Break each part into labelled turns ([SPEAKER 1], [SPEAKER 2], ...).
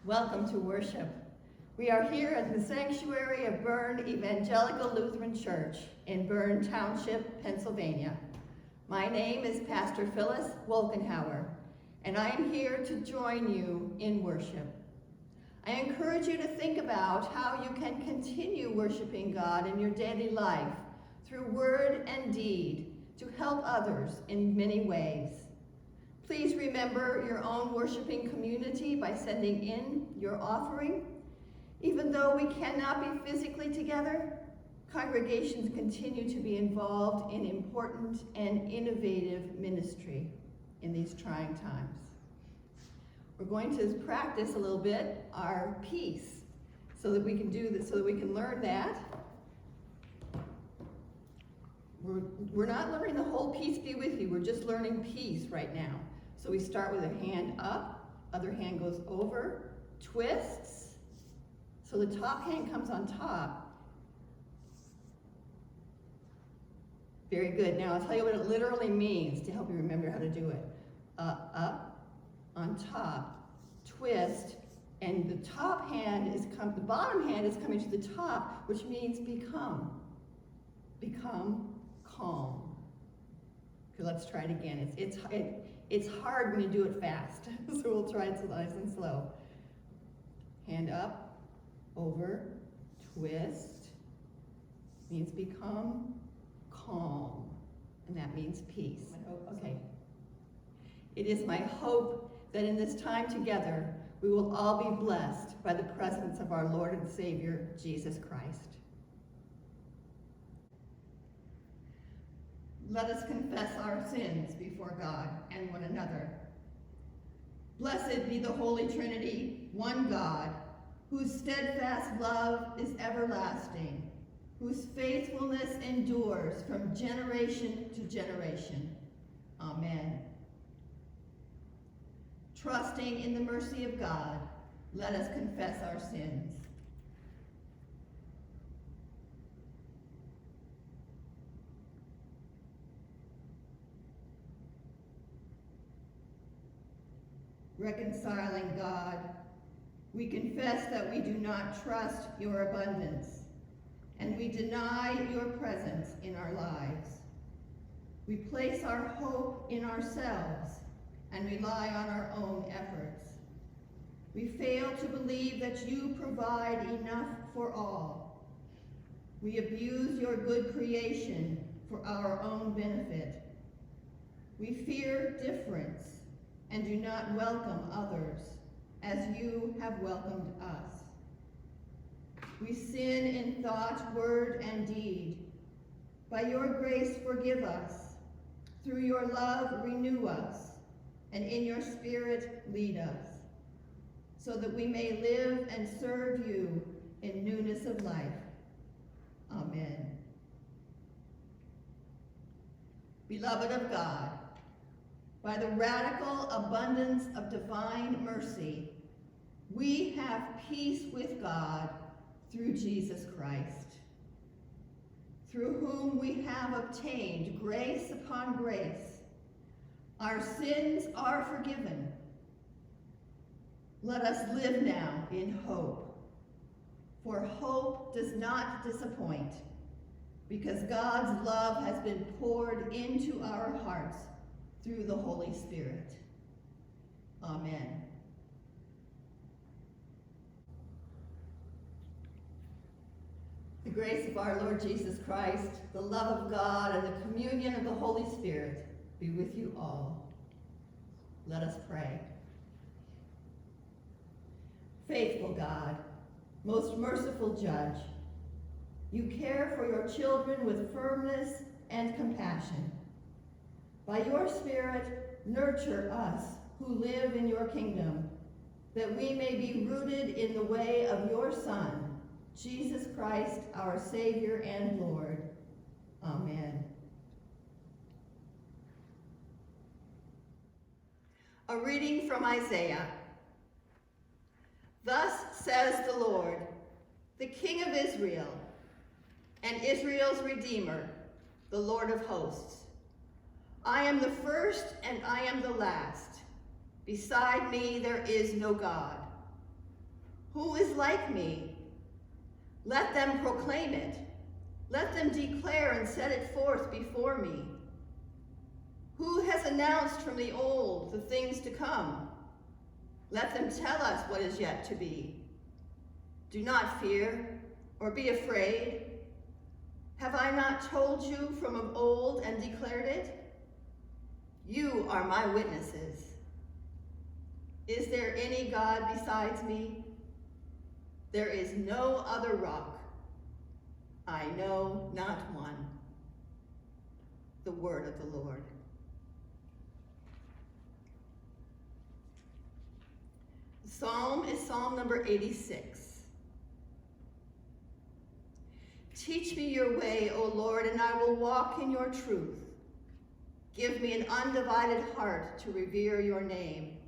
[SPEAKER 1] Welcome to worship. We are here at the sanctuary of Bern Evangelical Lutheran Church in Bern Township, Pennsylvania. My name is Pastor Phyllis Wolkenhauer, and I am here to join you in worship. I encourage you to think about how you can continue worshiping God in your daily life through word and deed to help others in many ways. Please remember your own worshiping community by sending in your offering. Even though we cannot be physically together, congregations continue to be involved in important and innovative ministry in these trying times. We're going to practice a little bit our peace so that we can do this, so that we can learn that. We're not learning the whole peace be with you, we're just learning peace right now. So we start with a hand up, other hand goes over, twists, so the top hand comes on top. Very good. Now I'll tell you what it literally means to help you remember how to do it. Up, on top, twist, and the bottom hand is coming to the top, which means become calm. Okay, let's try it again. It's hard when you do it fast, so we'll try it nice and slow. Hand up, over, twist, means become calm, and that means peace. Okay. It is my hope that in this time together, we will all be blessed by the presence of our Lord and Savior, Jesus Christ. Let us confess our sins before God and one another. Blessed be the Holy Trinity, one God, whose steadfast love is everlasting, whose faithfulness endures from generation to generation. Amen. Trusting in the mercy of God, let us confess our sins. Reconciling God, we confess that we do not trust your abundance, and we deny your presence in our lives. We place our hope in ourselves and rely on our own efforts. We fail to believe that you provide enough for all. We abuse your good creation for our own benefit. We fear difference and do not welcome others as you have welcomed us. We sin in thought, word, and deed. By your grace, forgive us. Through your love, renew us, and in your spirit, lead us, so that we may live and serve you in newness of life. Amen. Beloved of God, by the radical abundance of divine mercy, we have peace with God through Jesus Christ, through whom we have obtained grace upon grace. Our sins are forgiven. Let us live now in hope, for hope does not disappoint, because God's love has been poured into our hearts through the Holy Spirit. Amen. The grace of our Lord Jesus Christ, the love of God, and the communion of the Holy Spirit be with you all. Let us pray. Faithful God, most merciful Judge, you care for your children with firmness and compassion. By your Spirit, nurture us who live in your kingdom, that we may be rooted in the way of your Son, Jesus Christ, our Savior and Lord. Amen. A reading from Isaiah. Thus says the Lord, the King of Israel, and Israel's Redeemer, the Lord of hosts. I am the first and I am the last. Beside me there is no God. Who is like me? Let them proclaim it. Let them declare and set it forth before me. Who has announced from the old the things to come? Let them tell us what is yet to be. Do not fear or be afraid. Have I not told you from of old and declared it? You are my witnesses. Is there any God besides me? There is no other rock. I know not one. The word of the Lord. The psalm is Psalm number 86. Teach me your way, O Lord, and I will walk in your truth. Give me an undivided heart to revere your name.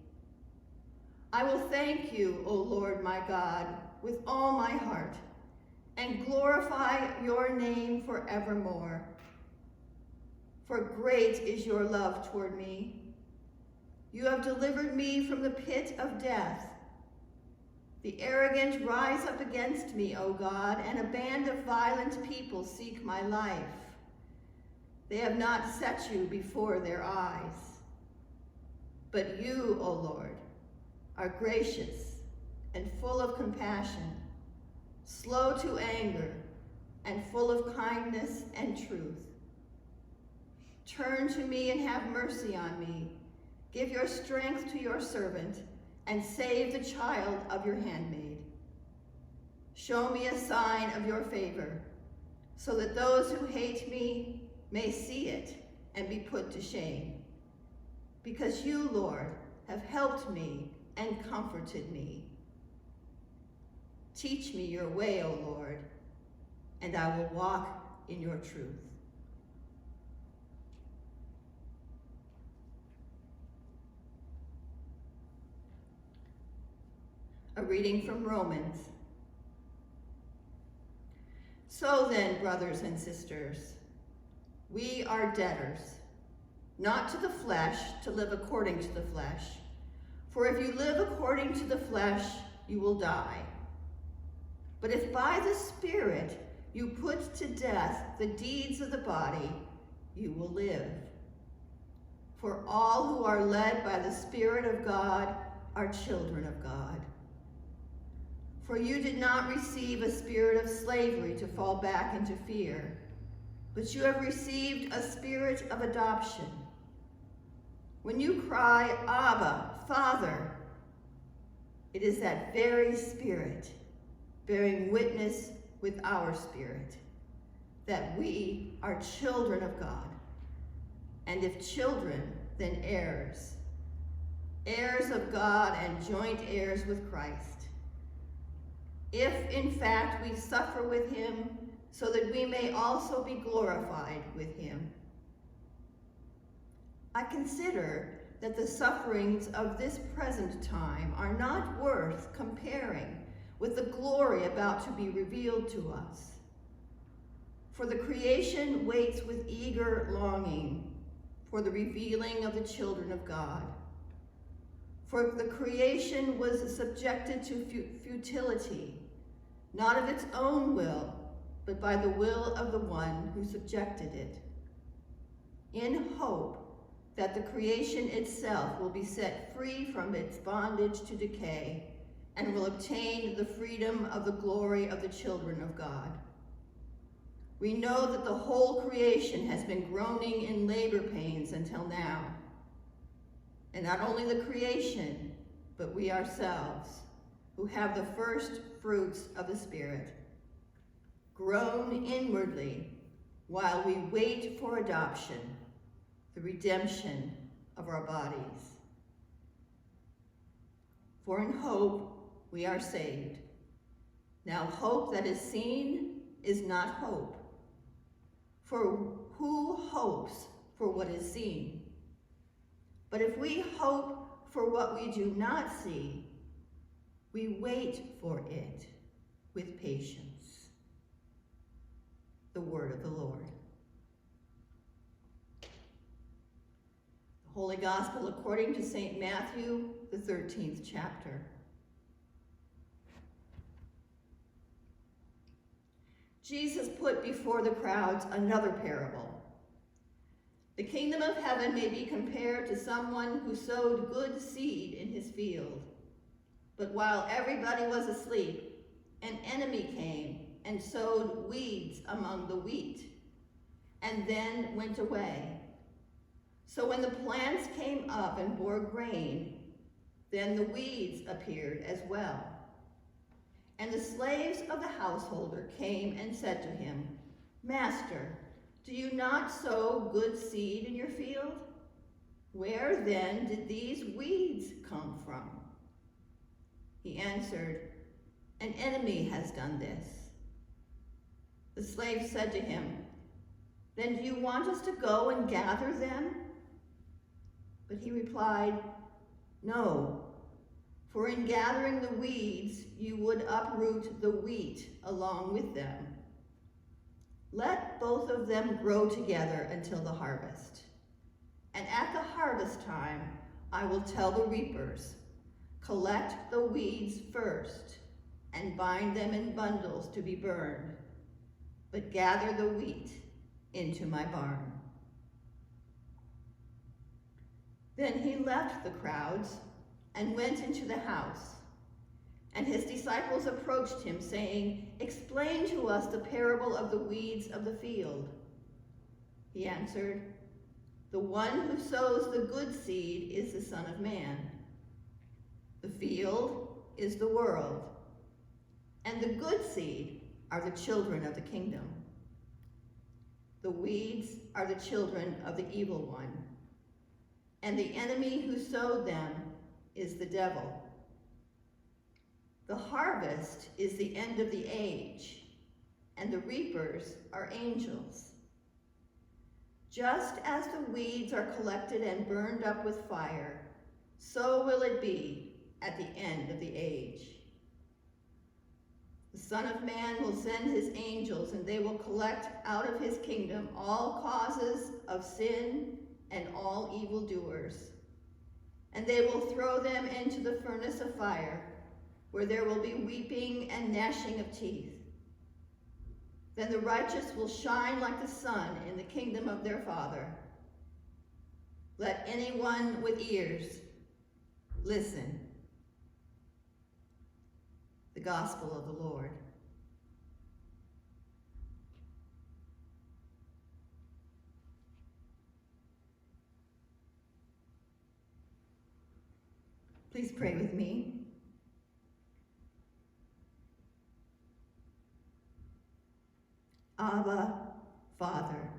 [SPEAKER 1] I will thank you, O Lord my God, with all my heart, and glorify your name forevermore. For great is your love toward me. You have delivered me from the pit of death. The arrogant rise up against me, O God, and a band of violent people seek my life. They have not set you before their eyes. But you, O Lord, are gracious and full of compassion, slow to anger, and full of kindness and truth. Turn to me and have mercy on me. Give your strength to your servant, and save the child of your handmaid. Show me a sign of your favor, so that those who hate me may see it and be put to shame. Because you, Lord, have helped me and comforted me. Teach me your way, O Lord, and I will walk in your truth. A reading from Romans. So then, brothers and sisters, we are debtors, not to the flesh, to live according to the flesh. For if you live according to the flesh, you will die. But if by the Spirit you put to death the deeds of the body, you will live. For all who are led by the Spirit of God are children of God. For you did not receive a spirit of slavery to fall back into fear, but you have received a spirit of adoption. When you cry, Abba, Father, it is that very Spirit bearing witness with our spirit that we are children of God. And if children, then heirs, heirs of God and joint heirs with Christ. If, in fact, we suffer with him, so that we may also be glorified with him. I consider that the sufferings of this present time are not worth comparing with the glory about to be revealed to us. For the creation waits with eager longing for the revealing of the children of God. For the creation was subjected to futility, not of its own will, but by the will of the one who subjected it, in hope that the creation itself will be set free from its bondage to decay and will obtain the freedom of the glory of the children of God. We know that the whole creation has been groaning in labor pains until now. And not only the creation, but we ourselves, who have the first fruits of the Spirit, groan inwardly while we wait for adoption, the redemption of our bodies. For in hope we are saved. Now hope that is seen is not hope. For who hopes for what is seen? But if we hope for what we do not see, we wait for it with patience. The word of the Lord. The Holy Gospel according to St. Matthew, the 13th chapter. Jesus put before the crowds another parable. The kingdom of heaven may be compared to someone who sowed good seed in his field. But while everybody was asleep, an enemy came and sowed weeds among the wheat, and then went away. So when the plants came up and bore grain, then the weeds appeared as well. And the slaves of the householder came and said to him, "Master, do you not sow good seed in your field? Where then did these weeds come from?" He answered, "An enemy has done this." The slave said to him, "Then do you want us to go and gather them?" But he replied, "No, for in gathering the weeds, you would uproot the wheat along with them. Let both of them grow together until the harvest. And at the harvest time, I will tell the reapers, collect the weeds first and bind them in bundles to be burned, but gather the wheat into my barn." Then he left the crowds and went into the house. And his disciples approached him, saying, "Explain to us the parable of the weeds of the field." He answered, "The one who sows the good seed is the Son of Man. The field is the world, and the good seed are the children of the kingdom. The weeds are the children of the evil one, and the enemy who sowed them is the devil. The harvest is the end of the age, and the reapers are angels. Just as the weeds are collected and burned up with fire, so will it be at the end of the age. The Son of Man will send his angels, and they will collect out of his kingdom all causes of sin and all evildoers. And they will throw them into the furnace of fire, where there will be weeping and gnashing of teeth. Then the righteous will shine like the sun in the kingdom of their Father. Let anyone with ears listen." The Gospel of the Lord. Please pray with me. Abba, Father,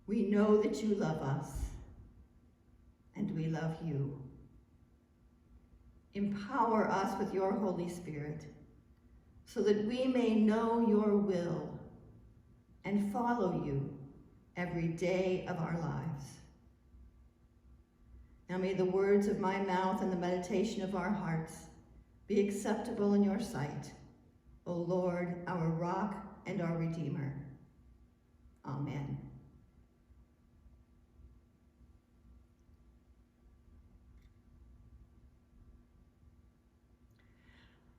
[SPEAKER 1] we know that you love us, and we love you. Empower us with your Holy Spirit, so that we may know your will and follow you every day of our lives. Now may the words of my mouth and the meditation of our hearts be acceptable in your sight, O Lord, our rock and our Redeemer. Amen.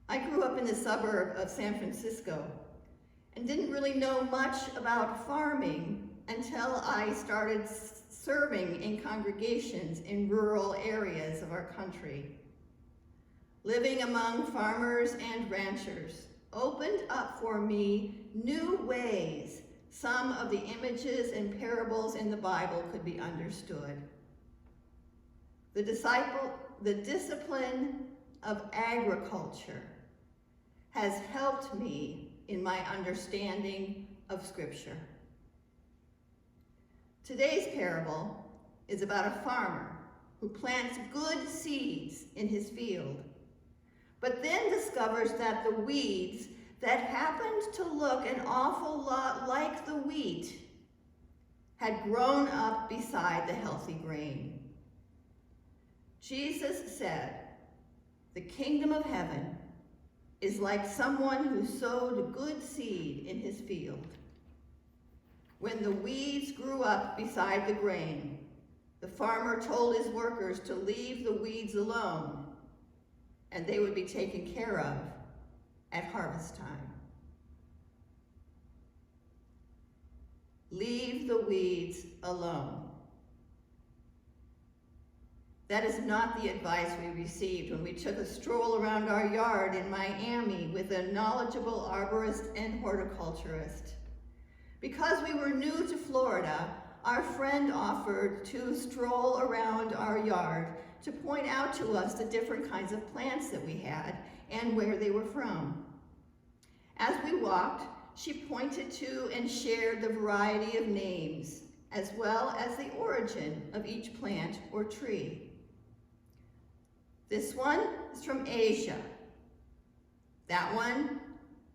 [SPEAKER 1] I grew up in the suburb of San Francisco and didn't really know much about farming until I started serving in congregations in rural areas of our country. Living among farmers and ranchers opened up for me new ways some of the images and parables in the Bible could be understood. The discipline of agriculture has helped me in my understanding of Scripture. Today's parable is about a farmer who plants good seeds in his field, but then discovers that the weeds that happened to look an awful lot like the wheat had grown up beside the healthy grain. Jesus said, "The kingdom of heaven is like someone who sowed good seed in his field. When the weeds grew up beside the grain, the farmer told his workers to leave the weeds alone, and they would be taken care of at harvest time." Leave the weeds alone. That is not the advice we received when we took a stroll around our yard in Miami with a knowledgeable arborist and horticulturist. Because we were new to Florida, our friend offered to stroll around our yard to point out to us the different kinds of plants that we had and where they were from. As we walked, she pointed to and shared the variety of names, as well as the origin of each plant or tree. This one is from Asia. That one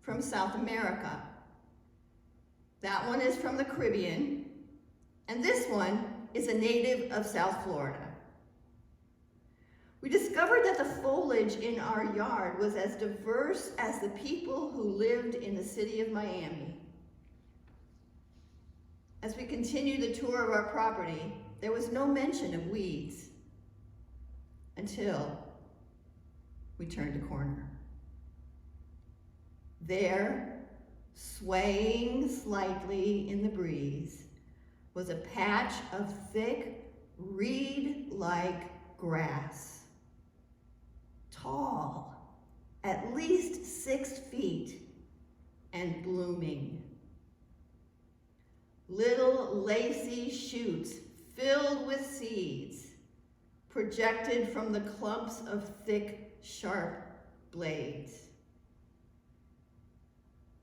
[SPEAKER 1] from South America. That one is from the Caribbean. And this one is a native of South Florida. We discovered that the foliage in our yard was as diverse as the people who lived in the city of Miami. As we continued the tour of our property, there was no mention of weeds until we turned a corner. There, swaying slightly in the breeze, was a patch of thick, reed-like grass. Tall, at least 6 feet, and blooming. Little lacy shoots filled with seeds projected from the clumps of thick, sharp blades.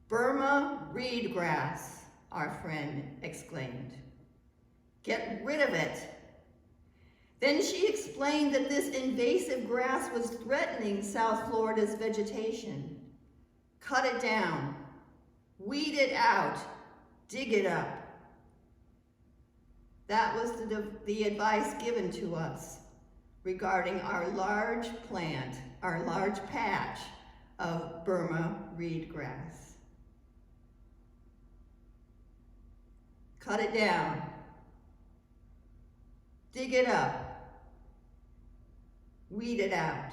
[SPEAKER 1] Burma reed grass, our friend exclaimed. Get rid of it. Then she explained that this invasive grass was threatening South Florida's vegetation. Cut it down, weed it out, dig it up. That was the advice given to us regarding our large plant, our large patch of Burma reed grass. Cut it down, dig it up, weed it out.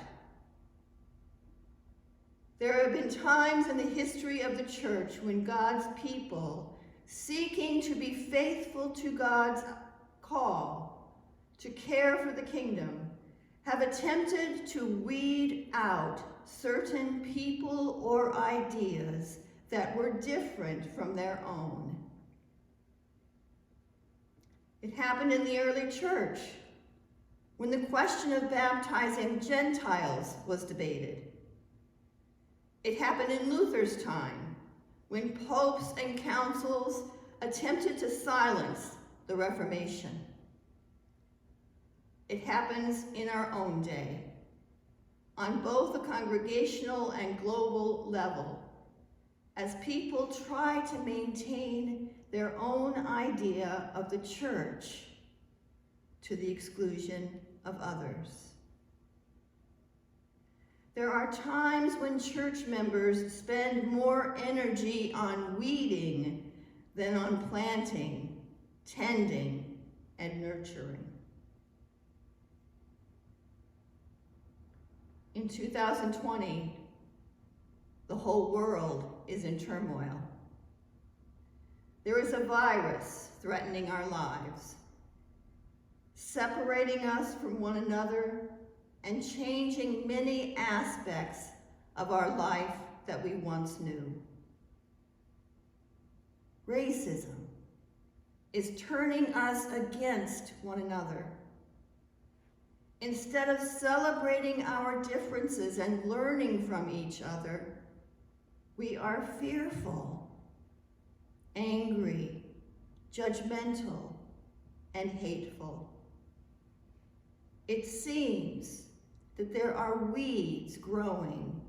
[SPEAKER 1] There have been times in the history of the church when God's people, seeking to be faithful to God's call to care for the kingdom, have attempted to weed out certain people or ideas that were different from their own. It happened in the early church when the question of baptizing Gentiles was debated. It happened in Luther's time when popes and councils attempted to silence the Reformation. It happens in our own day, on both the congregational and global level, as people try to maintain their own idea of the church to the exclusion of others. There are times when church members spend more energy on weeding than on planting, tending, and nurturing. In 2020, the whole world is in turmoil. There is a virus threatening our lives, separating us from one another and changing many aspects of our life that we once knew. Racism is turning us against one another. Instead of celebrating our differences and learning from each other, we are fearful, angry, judgmental, and hateful. It seems that there are weeds growing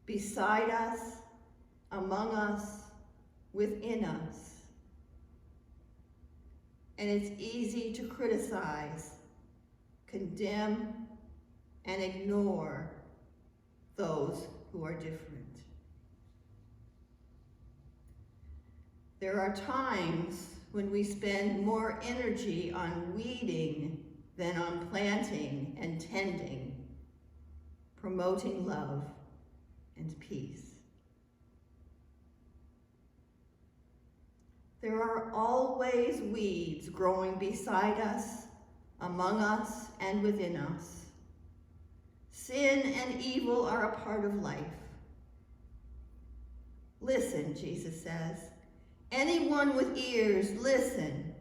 [SPEAKER 1] beside us, among us, within us. And it's easy to criticize, condemn, and ignore those who are different. There are times when we spend more energy on weeding than on planting and tending, promoting love and peace. There are always weeds growing beside us, among us, and within us. Sin and evil are a part of life. Listen, Jesus says. Anyone with ears, listen.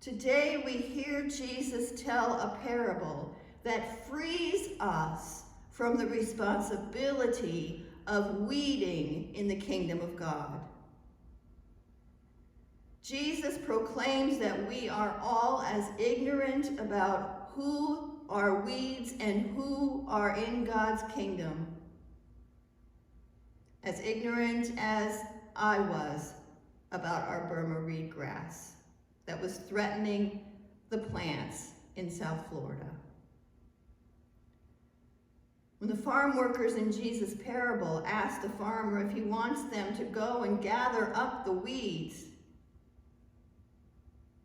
[SPEAKER 1] Today we hear Jesus tell a parable that frees us from the responsibility of weeding in the kingdom of God. Jesus proclaims that we are all as ignorant about who are weeds and who are in God's kingdom, as ignorant as I was about our Burma reed grass that was threatening the plants in South Florida. When the farm workers in Jesus' parable ask the farmer if he wants them to go and gather up the weeds,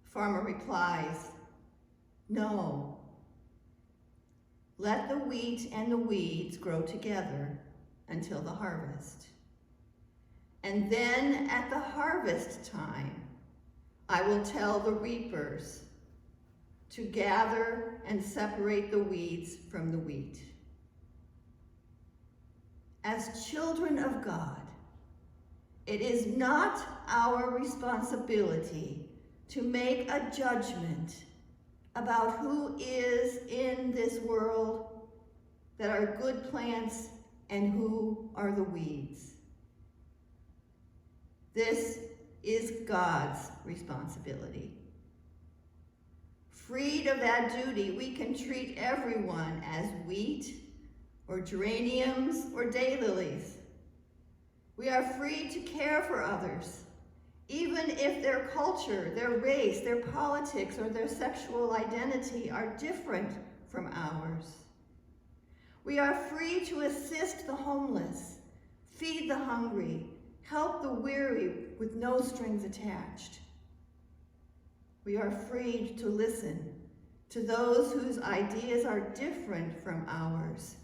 [SPEAKER 1] the farmer replies, "No. Let the wheat and the weeds grow together until the harvest. And then at the harvest time, I will tell the reapers to gather and separate the weeds from the wheat." As children of God, it is not our responsibility to make a judgment about who is in this world that are good plants and who are the weeds. This is God's responsibility. Freed of that duty, we can treat everyone as wheat or geraniums or daylilies. We are free to care for others, even if their culture, their race, their politics, or their sexual identity are different from ours. We are free to assist the homeless, feed the hungry, help the weary with no strings attached. We are free to listen to those whose ideas are different from ours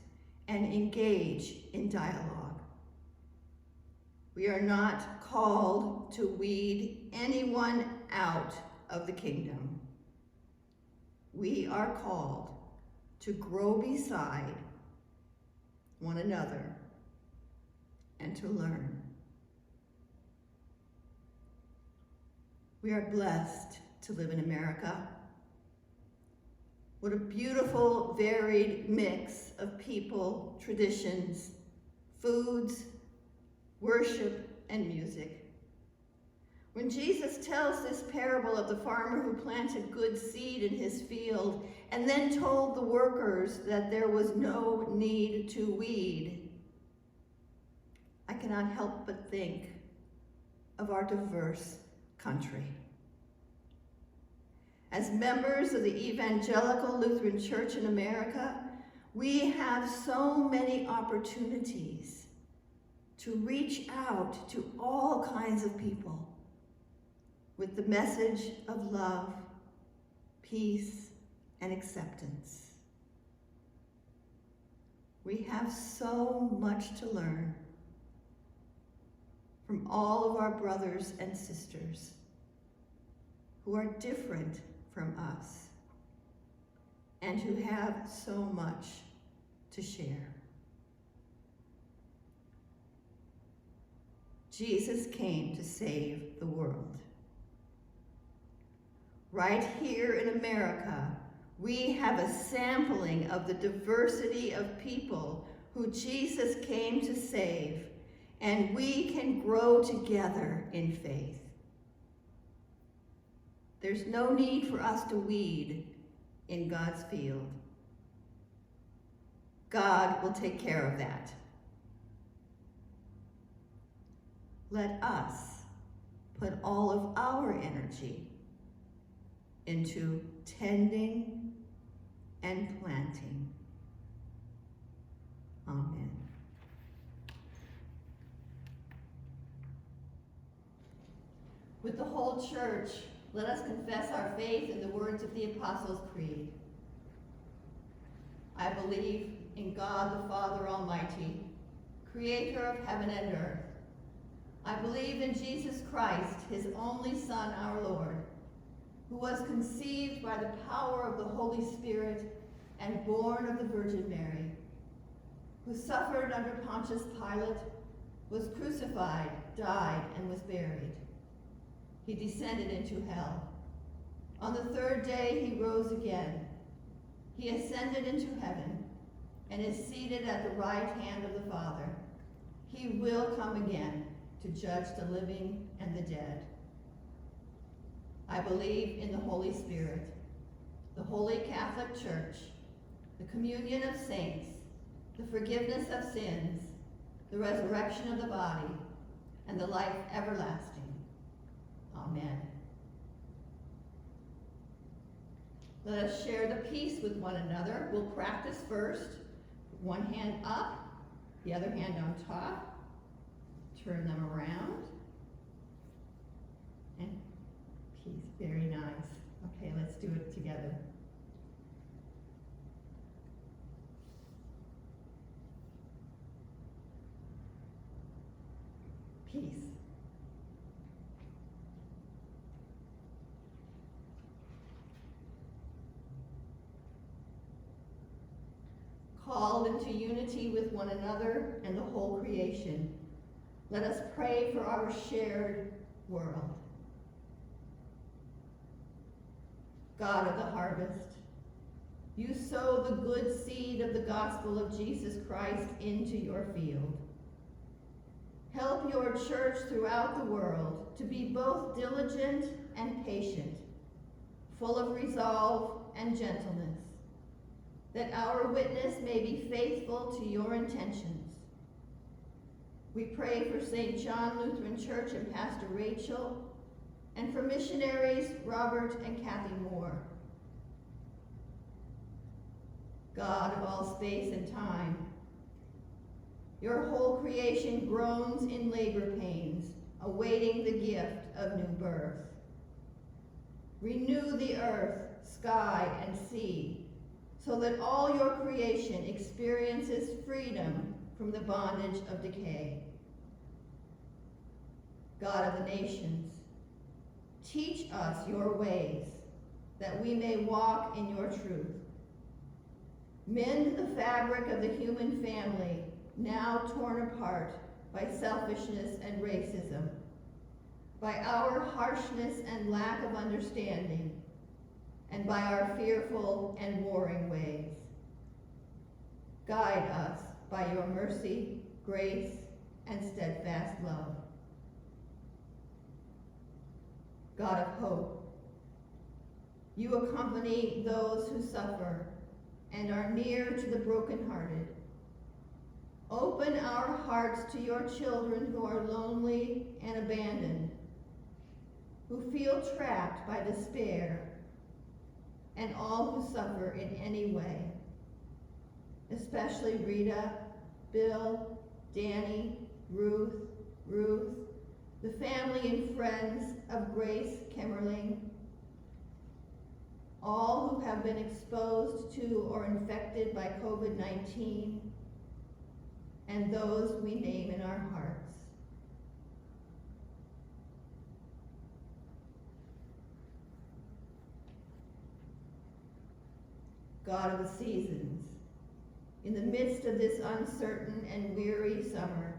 [SPEAKER 1] and engage in dialogue. We are not called to weed anyone out of the kingdom. We are called to grow beside one another and to learn. We are blessed to live in America. What a beautiful, varied mix of people, traditions, foods, worship, and music. When Jesus tells this parable of the farmer who planted good seed in his field and then told the workers that there was no need to weed, I cannot help but think of our diverse country. As members of the Evangelical Lutheran Church in America, we have so many opportunities to reach out to all kinds of people with the message of love, peace, and acceptance. We have so much to learn from all of our brothers and sisters who are different from us and who have so much to share. Jesus came to save the world. Right here in America, we have a sampling of the diversity of people who Jesus came to save, and we can grow together in faith. There's no need for us to weed in God's field. God will take care of that. Let us put all of our energy into tending and planting. Amen. With the whole church, let us confess our faith in the words of the Apostles' Creed. I believe in God the Father Almighty, creator of heaven and earth. I believe in Jesus Christ, his only Son, our Lord, who was conceived by the power of the Holy Spirit and born of the Virgin Mary, who suffered under Pontius Pilate, was crucified, died, and was buried. He descended into hell. On the third day he rose again. He ascended into heaven and is seated at the right hand of the Father. He will come again to judge the living and the dead. I believe in the Holy Spirit, the Holy Catholic Church, the communion of saints, the forgiveness of sins, the resurrection of the body, and the life everlasting. Amen. Let us share the peace with one another. We'll practice first. One hand up, the other hand on top. Turn them around. And peace, very nice. Okay, let's do it together. Peace. Called into unity with one another and the whole creation, let us pray for our shared world. God of the harvest, you sow the good seed of the gospel of Jesus Christ into your field. Help your church throughout the world to be both diligent and patient, full of resolve and gentleness, that our witness may be faithful to your intentions. We pray for St. John Lutheran Church and Pastor Rachel, and for missionaries Robert and Kathy Moore. God of all space and time, your whole creation groans in labor pains, awaiting the gift of new birth. Renew the earth, sky, and sea, so that all your creation experiences freedom from the bondage of decay. God of the nations, teach us your ways, that we may walk in your truth. Mend the fabric of the human family, now torn apart by selfishness and racism, by our harshness and lack of understanding, and by our fearful and warring ways. Guide us by your mercy, grace, and steadfast love. God of hope, you accompany those who suffer and are near to the brokenhearted. Open our hearts to your children who are lonely and abandoned, who feel trapped by despair, and all who suffer in any way, especially Rita, Bill, Danny, Ruth, the family and friends of Grace Kimmerling, all who have been exposed to or infected by COVID-19, and those we name in our hearts. God of the seasons, in the midst of this uncertain and weary summer,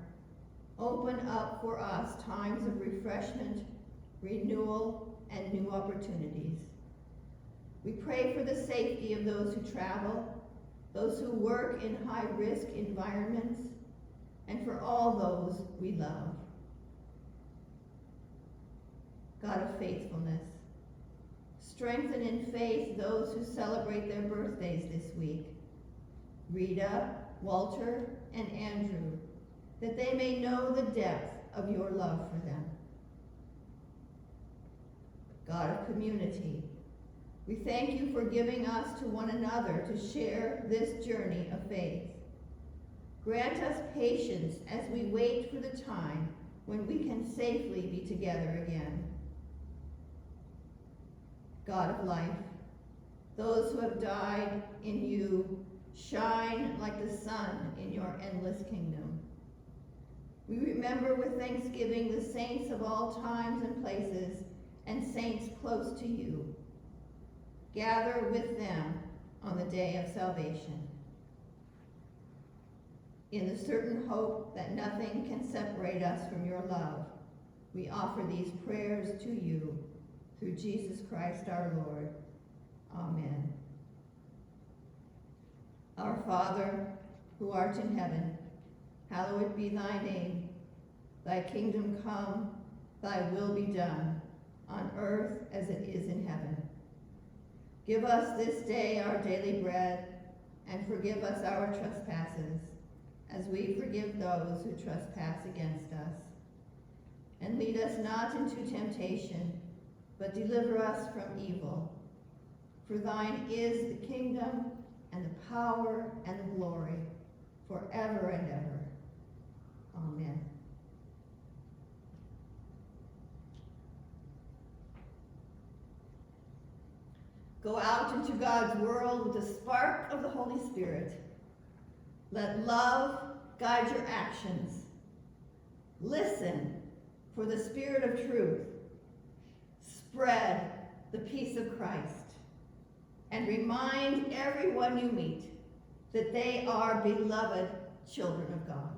[SPEAKER 1] open up for us times of refreshment, renewal, and new opportunities. We pray for the safety of those who travel, those who work in high-risk environments, and for all those we love. God of faithfulness, strengthen in faith those who celebrate their birthdays this week, Rita, Walter, and Andrew, that they may know the depth of your love for them. God of community, we thank you for giving us to one another to share this journey of faith. Grant us patience as we wait for the time when we can safely be together again. God of life, those who have died in you shine like the sun in your endless kingdom. We remember with thanksgiving the saints of all times and places, and saints close to you. Gather with them on the day of salvation. In the certain hope that nothing can separate us from your love, we offer these prayers to you through Jesus Christ our Lord. Amen. Our Father, who art in heaven, hallowed be thy name. Thy kingdom come, thy will be done, on earth as it is in heaven. Give us this day our daily bread, and forgive us our trespasses, as we forgive those who trespass against us. And lead us not into temptation, but deliver us from evil. For thine is the kingdom, and the power, and the glory, forever and ever. Amen. Go out into God's world with the spark of the Holy Spirit. Let love guide your actions. Listen for the Spirit of truth. Spread the peace of Christ. And remind everyone you meet that they are beloved children of God.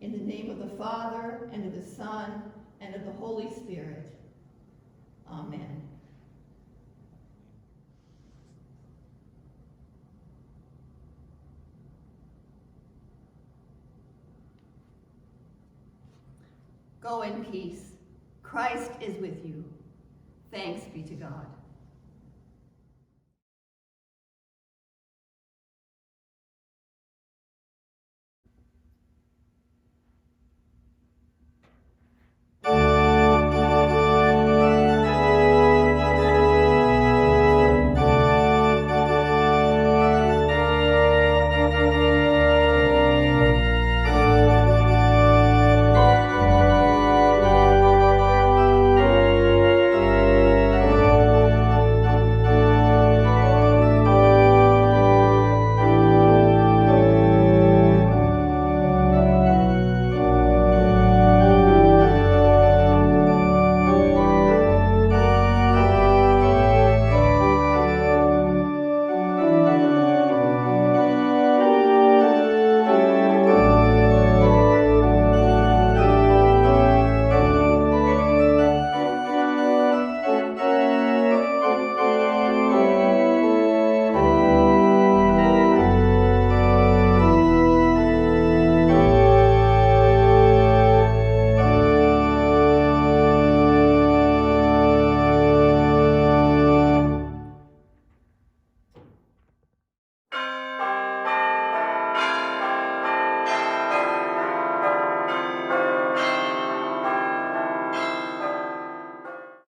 [SPEAKER 1] In the name of the Father, and of the Son, and of the Holy Spirit. Amen. Go in peace. Christ is with you. Thanks be to God.